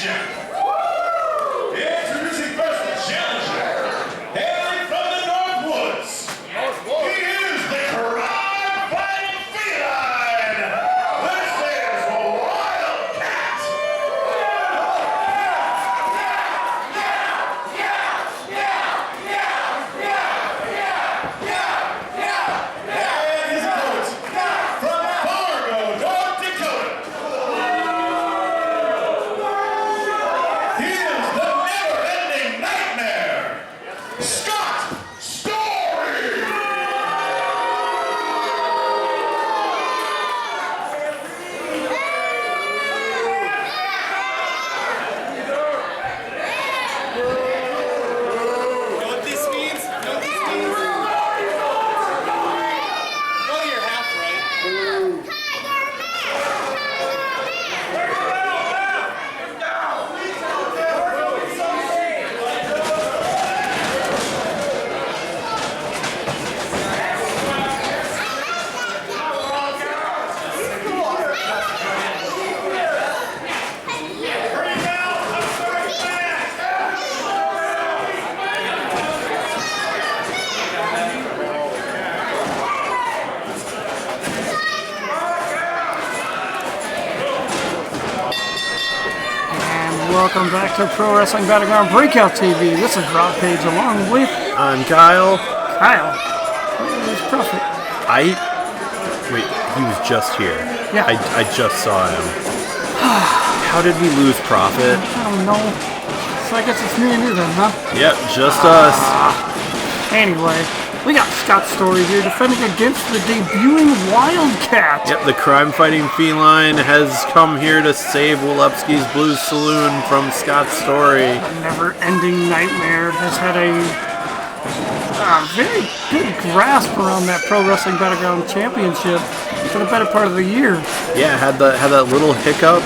action. Introducing first the challenger, hailing from the Northwoods. He is the crime-fighting feline. This is Wildcat. And his opponent from Fargo, North Dakota. He is the never-ending nightmare, Scott Story. Know what this means? Well, you're half right. And welcome back to Pro Wrestling Battleground Breakout TV. This is Rob Page along with I'm Kyle. Kyle. Where's Prophet? Wait, he was just here. Yeah. I just saw him. How did we lose Prophet? I don't know. So I guess it's me and you then, huh? Yep, just us. Anyway, we got Scott Story here defending against the debuting Wildcat. Yep, the crime-fighting feline has come here to save Wolupski's Blues Saloon from Scott Story. A never-ending nightmare has had a very good grasp around that Pro Wrestling Battleground Championship for the better part of the year. Yeah, had that little hiccup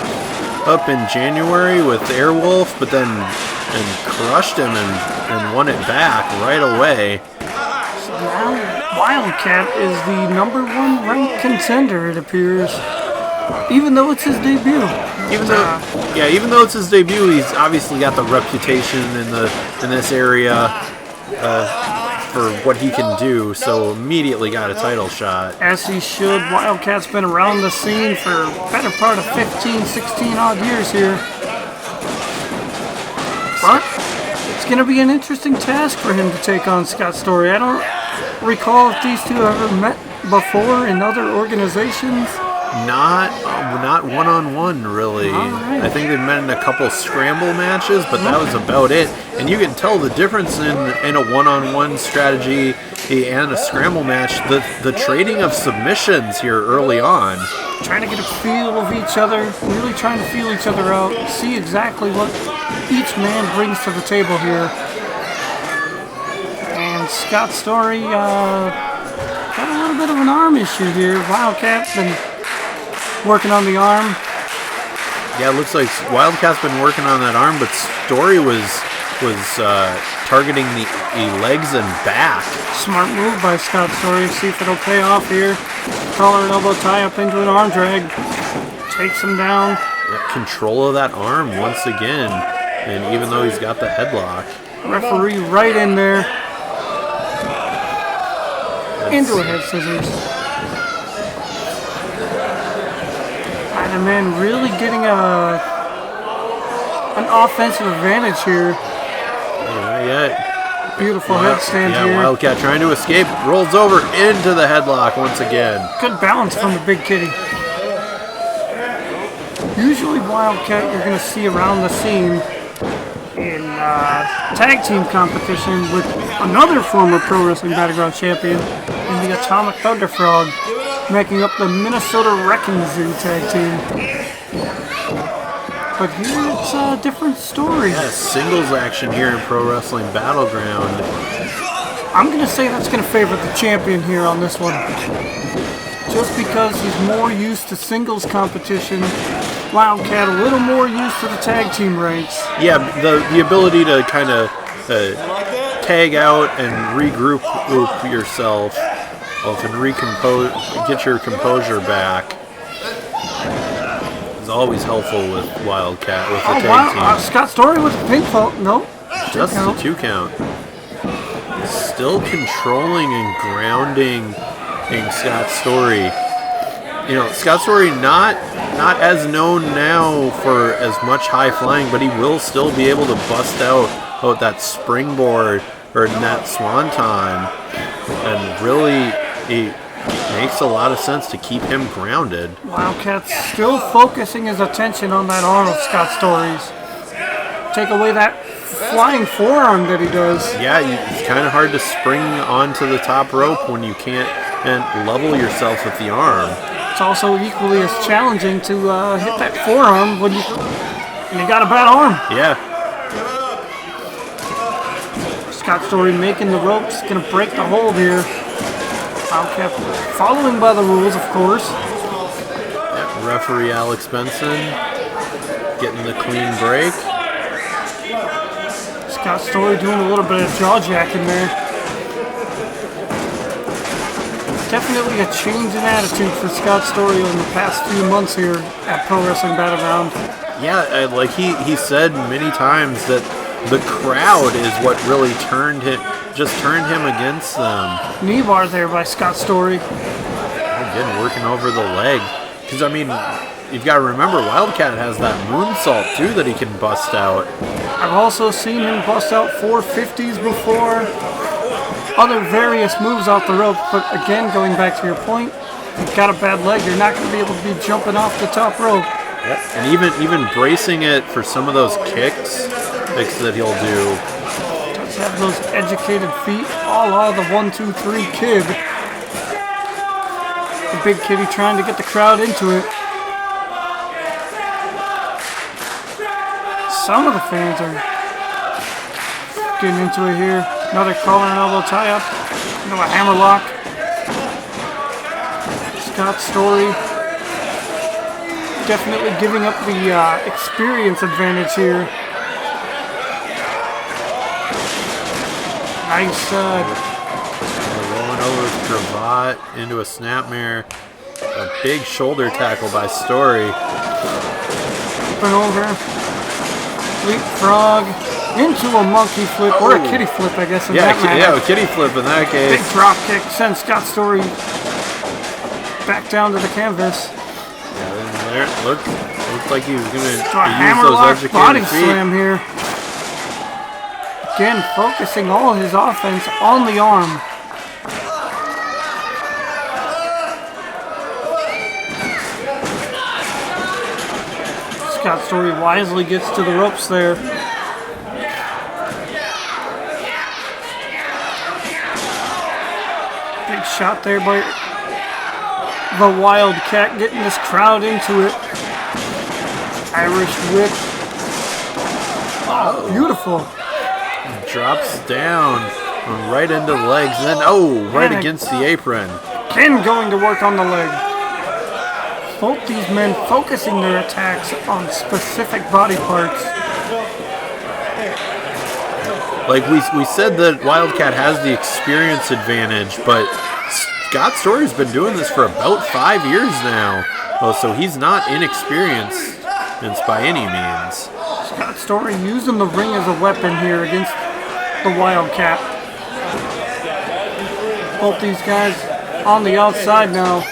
up in January with Airwolf, but then crushed him and won it back right away. So now Wildcat is the #1 ranked contender, it appears, even though it's his debut. Even though it's his debut, he's obviously got the reputation in this area for what he can do, so immediately got a title shot. As he should. Wildcat's been around the scene for the better part of 15, 16 odd years here. But it's going to be an interesting task for him to take on Scott Story. I don't recall if these two have ever met before in other organizations. Not one-on-one, really. Alright. I think they've met in a couple scramble matches, but that was about it. And you can tell the difference in a one-on-one strategy and a scramble match. The trading of submissions here early on. Trying to get a feel of each other, really trying to feel each other out, see exactly what each man brings to the table here. And Scott Story got a little bit of an arm issue here. Wildcat's been working on the arm. Yeah, it looks like Wildcat's been working on that arm, but Story was targeting the legs and back. Smart move by Scott Story. See if it'll pay off here. Collar and elbow tie up into an arm drag. Takes him down. Control of that arm once again. And even though he's got the headlock. Referee right in there. Into a head scissors. And man, really getting an offensive advantage here. Yeah. Beautiful headstand here. Wildcat trying to escape, rolls over into the headlock once again. Good balance from the big kitty. Usually Wildcat you're going to see around the scene in tag team competition with another former Pro Wrestling Battleground champion in the Atomic Thunder Frog, making up the Minnesota Wrecking Zoo tag team. But here it's a different story. Yeah, singles action here in Pro Wrestling Battleground. I'm going to say that's going to favor the champion here on this one. Just because he's more used to singles competition, Wildcat a little more used to the tag team ranks. Yeah, the ability to kind of tag out and regroup yourself and get your composure back. is always helpful with Wildcat, with the Oh, tag wow. team. Scott Story with the pinfall. Nope. Just the 2 count. Still controlling and grounding Scott Story. You know, Scott Story not as known now for as much high flying, but he will still be able to bust out that springboard or that swanton, and really it makes a lot of sense to keep him grounded. Wildcat's still focusing his attention on that arm of Scott Story's. Take away that flying forearm that he does. Yeah, it's kind of hard to spring onto the top rope when you can't and level yourself with the arm. It's also equally as challenging to hit that forearm when you got a bad arm. Yeah. Scott Story making the ropes, gonna break the hold here. Wildcat following by the rules, of course. Yeah, referee Alex Benson getting the clean break. Scott Story doing a little bit of jaw jacking there. Definitely a change in attitude for Scott Story in the past few months here at Pro Wrestling Battleground. Yeah, like he said many times that the crowd is what really turned him against them. Knee bar there by Scott Story. Again, working over the leg. Because, I mean, you've got to remember, Wildcat has that moonsault, too, that he can bust out. I've also seen him bust out 450s before. Other various moves off the rope, but again, going back to your point, if you've got a bad leg, you're not going to be able to be jumping off the top rope. Yep. And even bracing it for some of those kicks that he'll do. Does have those educated feet, a la the 1-2-3 kid. The big kitty trying to get the crowd into it. Some of the fans are getting into it here. Another collar and elbow tie-up. Another hammerlock. Scott Story definitely giving up the experience advantage here. Nice. Rolling over with cravat into a snapmare. A big shoulder tackle by Story. Flipping over. Leapfrog. Into a monkey flip, or a kitty flip, I guess, in that matter. Yeah, a kitty flip in that case. Big drop kick sends Scott Story back down to the canvas. Yeah, then there, looked like he was going to use To a those hammerlock body educated feet. slam here. Again, focusing all his offense on the arm. Scott Story wisely gets to the ropes there. Big shot there by the Wildcat, getting this crowd into it. Irish whip. Oh, beautiful. Drops down right into the legs, then right against the apron. Ken going to work on the leg. Both these men focusing their attacks on specific body parts. Like we said that Wildcat has the experience advantage, but Scott Story's been doing this for about 5 years now. Well, so he's not inexperienced by any means. Scott Story using the ring as a weapon here against the Wildcat. Both these guys on the outside now.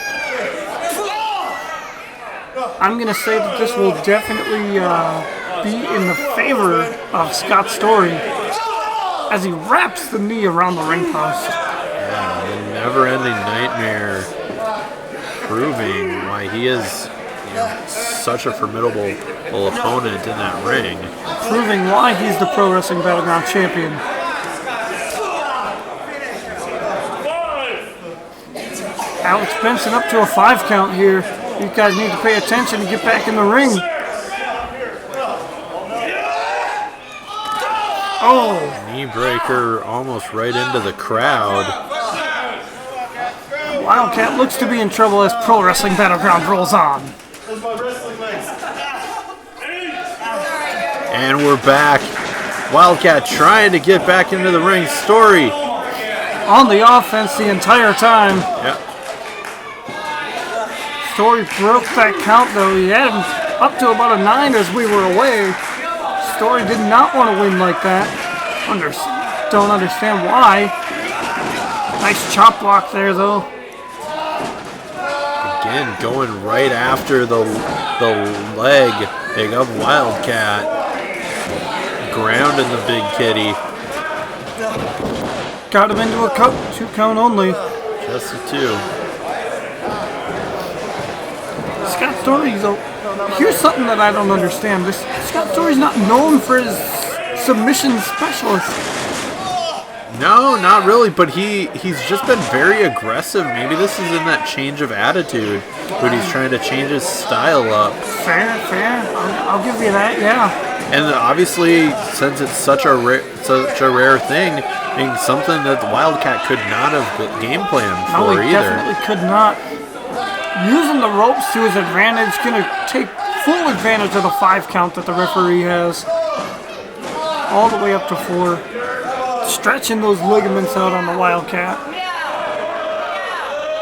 I'm going to say that this will definitely be in the favor of Scott Story as he wraps the knee around the ring post. Yeah, the never-ending nightmare, proving why he is such a formidable opponent in that ring. Proving why he's the Pro Wrestling Battleground champion. Alex Benson up to a 5 count here. These guys need to pay attention and get back in the ring. Oh! Knee breaker almost right into the crowd. Wildcat looks to be in trouble as Pro Wrestling Battleground rolls on. And we're back. Wildcat trying to get back into the ring. Story on the offense the entire time. Yep. Story broke that count though. He had him up to about a 9 as we were away. Story did not want to win like that. Don't understand why. Nice chop block there, though. Again, going right after the leg. Big up Wildcat. Grounding the big kitty. Got him into a 2 count only. Just a 2. Scott Story, though, here's something that I don't understand. Scott Story's not known for his submission specialist. No, not really, but he's just been very aggressive. Maybe this is in that change of attitude, but he's trying to change his style up. Fair. I'll give you that, yeah. And obviously, since it's such a rare thing, being something that the Wildcat could not have game planned No, for he either. definitely could not. Using the ropes to his advantage, gonna take full advantage of the 5 count that the referee has. All the way up to 4. Stretching those ligaments out on the Wildcat.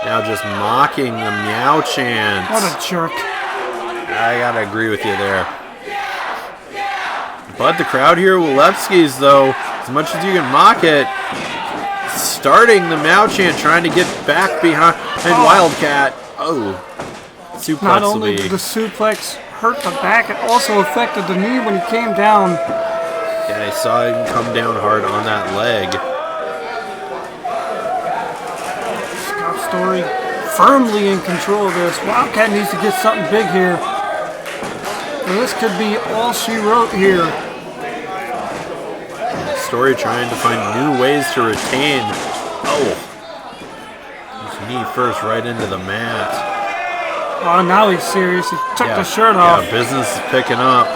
Now just mocking the meow chant. What a jerk. I gotta agree with you there. But the crowd here, Wilewski's though, as much as you can mock it, starting the meow chant, trying to get back behind Wildcat. Oh, suplex. Not only did the suplex hurt the back, it also affected the knee when he came down. Yeah, I saw him come down hard on that leg. Scott Story firmly in control of this. Wildcat needs to get something big here. Well, this could be all she wrote here. Story trying to find new ways to retain. Oh. His knee first right into the mat. Oh, now he's serious. He took the shirt off. Yeah, business is picking up.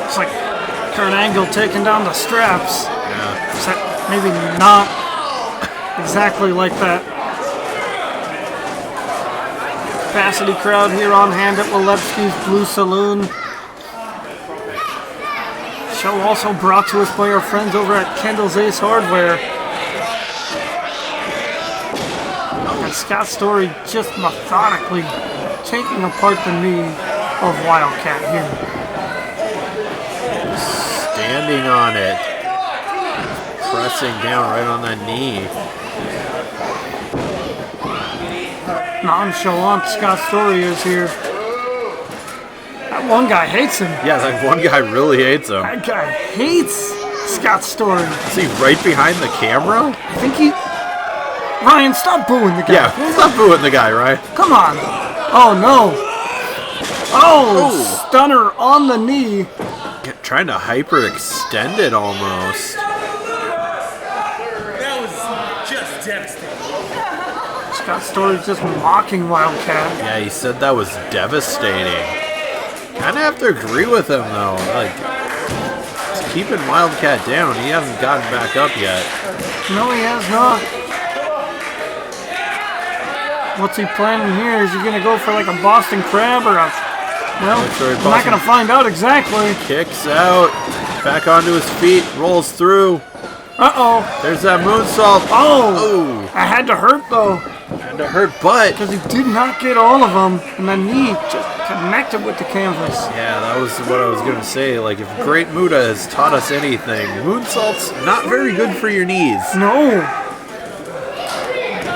It's like Kurt Angle taking down the straps. Yeah. Except maybe not exactly like that. Capacity crowd here on hand at Wilewski's Blue Saloon. Show also brought to us by our friends over at Kendall's Ace Hardware. And Scott Story just methodically taking apart the knee of Wildcat here. Standing on it. Pressing down right on that knee. Nonchalant Scott Story is here. That one guy hates him. Yeah, that one guy really hates him. That guy hates Scott Story. Is he right behind the camera? I think he... Ryan, stop booing the guy. Yeah, stop booing the guy, right? Come on. Oh, no. Oh, stunner on the knee. Yeah, trying to hyperextend it almost. That was just devastating. Scott Story's just mocking Wildcat. Yeah, he said that was devastating. Kind of have to agree with him, though. Like, he's keeping Wildcat down. He hasn't gotten back up yet. No, he has not. What's he planning here? Is he going to go for like a Boston Crab or a... Well, I'm not going to find out exactly. Kicks out. Back onto his feet. Rolls through. Uh-oh. There's that moonsault. Oh. I had to hurt, though. Had to hurt butt. Because he did not get all of them. And the knee just connected with the canvas. Yeah, that was what I was going to say. Like, if Great Muta has taught us anything, moonsault's not very good for your knees. No.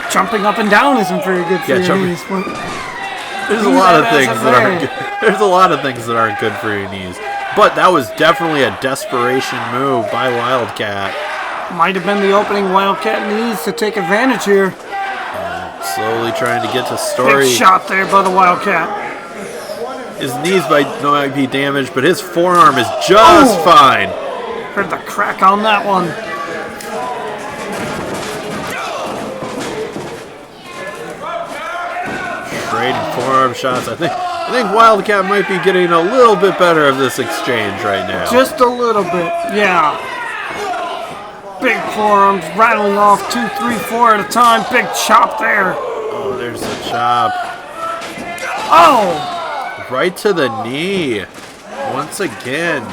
Jumping up and down isn't very good for your knees. There's a lot of things that aren't good. There's a lot of things that aren't good for your knees. But that was definitely a desperation move by Wildcat. Might have been the opening Wildcat needs to take advantage here. Slowly trying to get to Story. Big shot there by the Wildcat. His knees might be damaged, but his forearm is just fine. Heard the crack on that one. Trading forearm shots. I think Wildcat might be getting a little bit better of this exchange right now. Just a little bit, yeah. Big forearms rattling off 2, 3, 4 at a time. Big chop there. Oh, there's the chop. Oh! Right to the knee. Once again.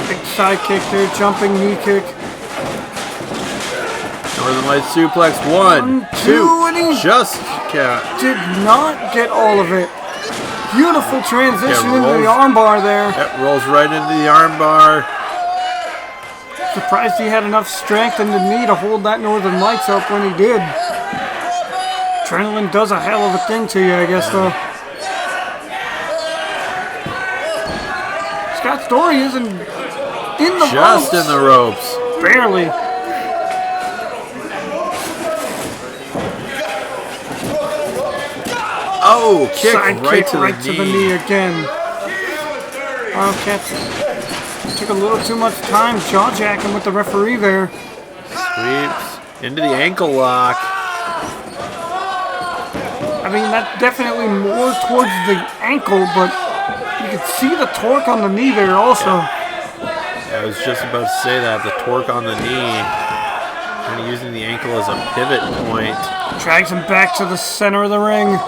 Big side kick there, jumping knee kick. Northern Light suplex. One, two, and he just count. did not get all of it. Beautiful transition Yeah, into the armbar there. That rolls right into the armbar. Surprised he had enough strength in the knee to hold that Northern Lights up when he did. Adrenaline does a hell of a thing to you, I guess, though. Scott Story isn't in the Just ropes. in the ropes. Barely. Oh, kick Side right, kick to, right the to the knee again. Wildcat took a little too much time jaw-jacking with the referee there. Sweeps into the ankle lock. I mean, that's definitely more towards the ankle, but you can see the torque on the knee there also. Yeah, I was just about to say that. The torque on the knee. Kind of using the ankle as a pivot point. Drags him back to the center of the ring.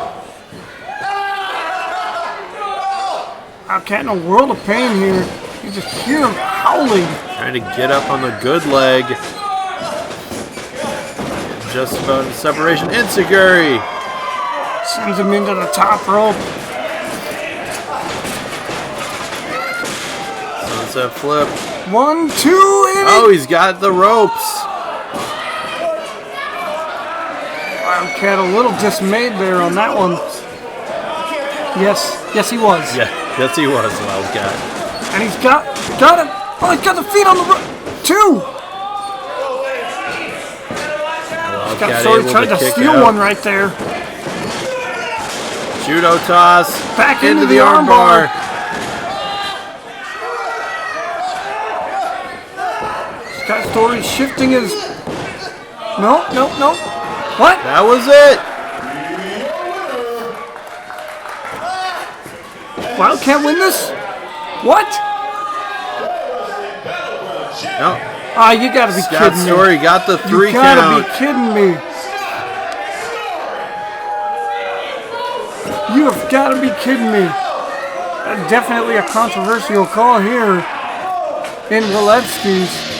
Wildcat in a world of pain here. You just hear him howling. Trying to get up on the good leg. Just about in separation. Enziguri. Sends him into the top rope. Sunset flip. 1, 2, and Oh, he's got the ropes. Wildcat a little dismayed there on that one. Yes, he was. Yeah, yes he was, Wildcat. And he's got it. Oh, he's got the feet on the rope. 2. Wildcat Sorry, able tried to kick steal out. one right there. Judo toss. Back into the armbar. Scott Story shifting his... No. What? That was it. Wildcat win this? What? No. Ah, you gotta be Scott kidding me. Story got the 3 You gotta count. be kidding me. You have gotta be kidding me. That's definitely a controversial call here in Walewski's.